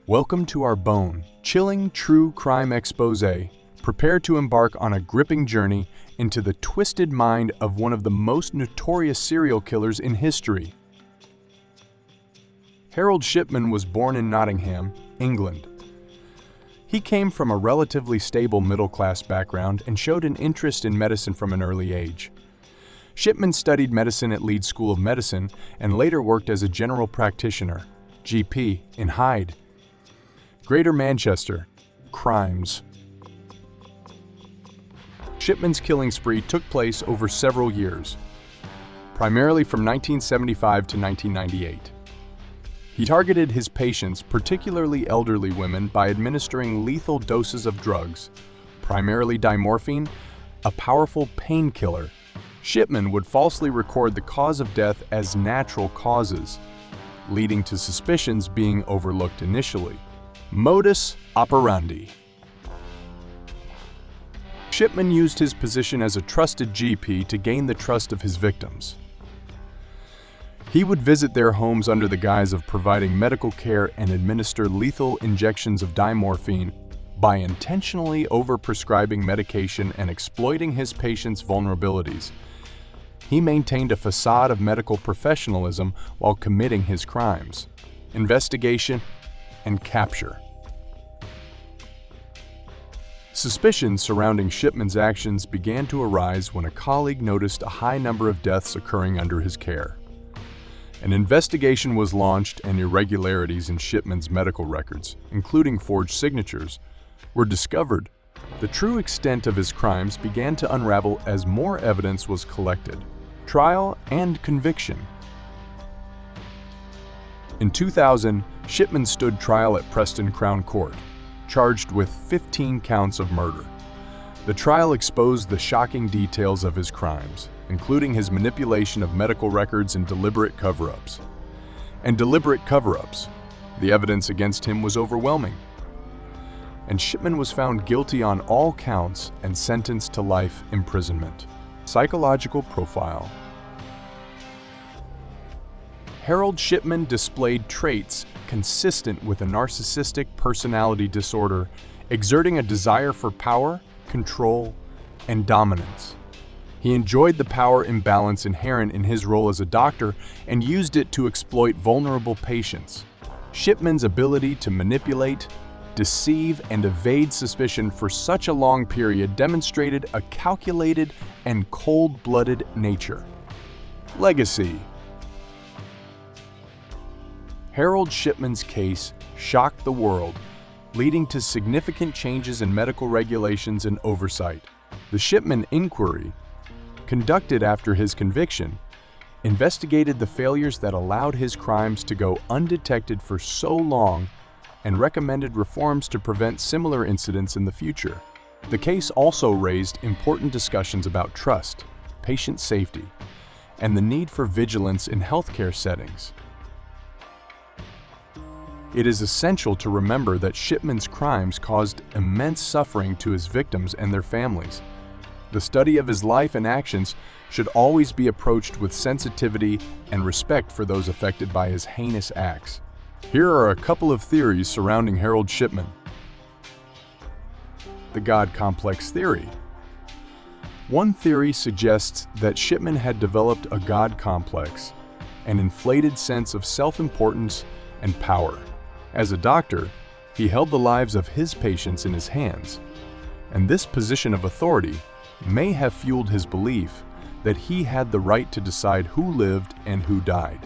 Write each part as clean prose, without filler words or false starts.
Welcome to our bone-chilling true crime exposé. Prepare to embark on a gripping journey into the twisted mind of one of the most notorious serial killers in history. Harold Shipman was born in Nottingham, England. He came from a relatively stable middle-class background and showed an interest in medicine from an early age. Shipman studied medicine at Leeds School of Medicine and later worked as a general practitioner, GP, in Hyde, Greater Manchester. Crimes. Shipman's killing spree took place over several years, primarily from 1975 to 1998. He targeted his patients, particularly elderly women, by administering lethal doses of drugs, primarily diamorphine, a powerful painkiller. Shipman would falsely record the cause of death as natural causes, leading to suspicions being overlooked initially. Modus operandi. Shipman used his position as a trusted GP to gain the trust of his victims. He would visit their homes under the guise of providing medical care and administer lethal injections of diamorphine by intentionally overprescribing medication and exploiting his patients' vulnerabilities. He maintained a facade of medical professionalism while committing his crimes. Investigation and capture. Suspicions surrounding Shipman's actions began to arise when a colleague noticed a high number of deaths occurring under his care. An investigation was launched and irregularities in Shipman's medical records, including forged signatures, were discovered. The true extent of his crimes began to unravel as more evidence was collected. Trial and conviction. In 2000, Shipman stood trial at Preston Crown Court, charged with 15 counts of murder. The trial exposed the shocking details of his crimes, including his manipulation of medical records and deliberate cover-ups. The evidence against him was overwhelming. And Shipman was found guilty on all counts and sentenced to life imprisonment. Psychological profile. Harold Shipman displayed traits consistent with a narcissistic personality disorder, exerting a desire for power, control, and dominance. He enjoyed the power imbalance inherent in his role as a doctor and used it to exploit vulnerable patients. Shipman's ability to manipulate, deceive, and evade suspicion for such a long period demonstrated a calculated and cold-blooded nature. Legacy. Harold Shipman's case shocked the world, leading to significant changes in medical regulations and oversight. The Shipman Inquiry, conducted after his conviction, investigated the failures that allowed his crimes to go undetected for so long and recommended reforms to prevent similar incidents in the future. The case also raised important discussions about trust, patient safety, and the need for vigilance in healthcare settings. It is essential to remember that Shipman's crimes caused immense suffering to his victims and their families. The study of his life and actions should always be approached with sensitivity and respect for those affected by his heinous acts. Here are a couple of theories surrounding Harold Shipman. The God complex theory. One theory suggests that Shipman had developed a God complex, an inflated sense of self-importance and power. As a doctor, he held the lives of his patients in his hands, and this position of authority may have fueled his belief that he had the right to decide who lived and who died.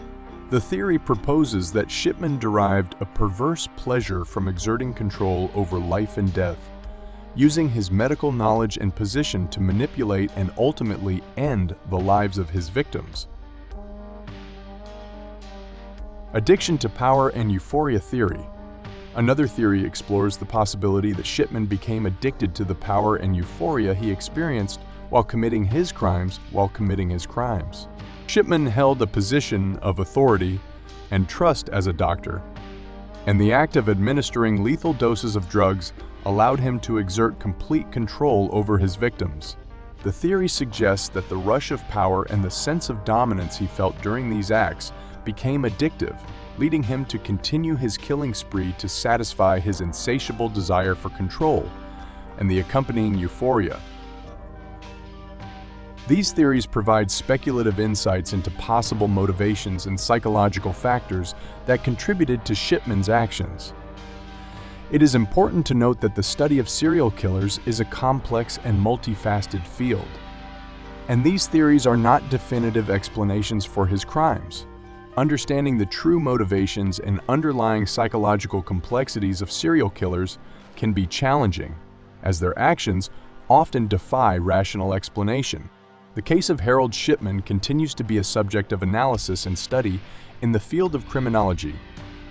The theory proposes that Shipman derived a perverse pleasure from exerting control over life and death, using his medical knowledge and position to manipulate and ultimately end the lives of his victims. Addiction to power and euphoria theory. Another theory explores the possibility that Shipman became addicted to the power and euphoria he experienced while committing his crimes. Shipman held a position of authority and trust as a doctor, and the act of administering lethal doses of drugs allowed him to exert complete control over his victims. The theory suggests that the rush of power and the sense of dominance he felt during these acts became addictive, leading him to continue his killing spree to satisfy his insatiable desire for control and the accompanying euphoria. These theories provide speculative insights into possible motivations and psychological factors that contributed to Shipman's actions. It is important to note that the study of serial killers is a complex and multifaceted field, and these theories are not definitive explanations for his crimes. Understanding the true motivations and underlying psychological complexities of serial killers can be challenging, as their actions often defy rational explanation. The case of Harold Shipman continues to be a subject of analysis and study in the field of criminology,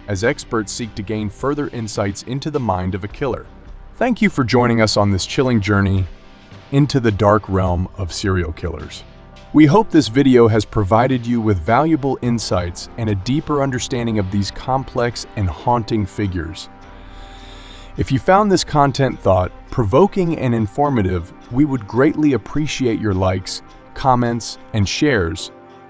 as experts seek to gain further insights into the mind of a killer. Thank you for joining us on this chilling journey into the dark realm of serial killers. We hope this video has provided you with valuable insights and a deeper understanding of these complex and haunting figures. If you found this content thought-provoking and informative, we would greatly appreciate your likes, comments, and shares